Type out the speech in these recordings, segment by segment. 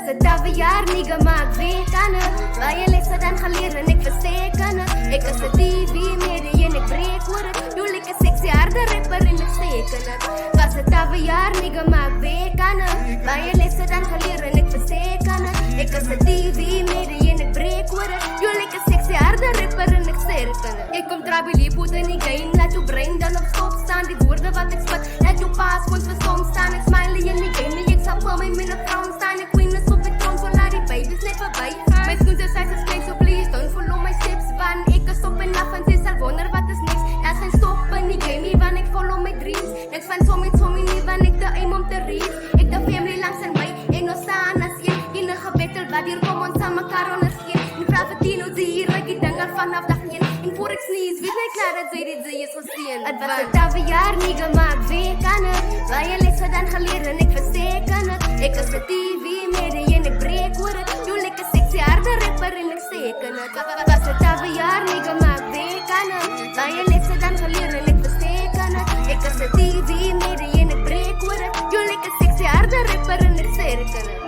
'n tawe jaar nigga, maar ek weet kan het. Baie lesse dan geleer en ek verseker het. Ek is 'n TV medie en ek breek oor het. Doe like 'n sexy harde rapper en ek zeker het. Was 'n tawe jaar nigga, maar ek weet kan het. Baie lesse dan geleer en ek verseker het. Ek is 'n TV medie en ek breek oor het. Doe like 'n sexy harde rapper en ek zeker het. Ek kom trabi liefde in die game, laat jou brein dan op stop staan. Die woorde wat ek spit, laat jou paas kon verstom staan. Ek smile in die game, ek sal vir my minne vrouwen staan. Ek queen is op die troon, so laat die babies net voorbij gaan. My schoens is size is klein, so please don't follow my steps. Want ek is op en af en sy sal wonder wat is niks. Daar zijn stop in die game, nie want ek follow my dreams. Niks van sommie nie, want ek te aim om te reach. Ek de family langs en my, en ons staan as een. Enige battle wat hier kom, ons aan mekaar onderscheid. En Pravatino, die hier, ek die ding al vanaf dag 1. En voor ek sneeze, weet my klaar dat sy die is geseen. Het was 'n tawe jaar nigga, maar ek weet kan het. Baie lesse dan geleer en ek verseker het. Ek is 'n TV medie en ek breek oor het. Doe like 'n sexy harde rapper en ek zeker het. Was 'n tawe jaar nigga, maar ek weet kan het. Baie lesse dan geleer en ek verseker het. Ek is 'n TV medie en ek breek oor het. Doe like 'n sexy harde rapper en ek zeker het.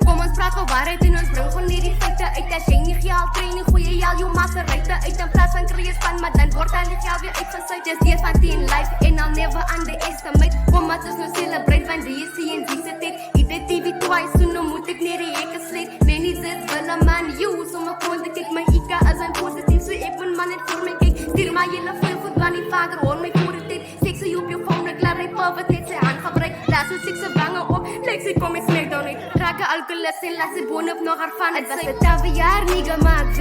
Kom ons praat van waarheid en ons bring van hierdie feite uit. As jy nie geld kry nie, gooi jy al jou master ruite uit. In plaas van kry jy span, maar dan word al die geld weer uitgesuit. Dis deel van teen life en I'll never underestimate. Kom ons is nou celebrate van die en die se tijd. Ik deed TV twice, so nou moet ek nie die hekke sleet. Many zit wel een man, you, so my kont ek my IKA as een positief. So ek van man het voor my kyk. Stuur my jylle veel goed, want die vader hoor my voor die tijd. Seksie op jou phone, ek laat my pulver net sy hand gebruik. Laat so sekse wangen op, like sy kom en smack down uit. Raak alcoholist en laat sy boon op nog haar van. Het was 'n tawe jaar nigga, maar ek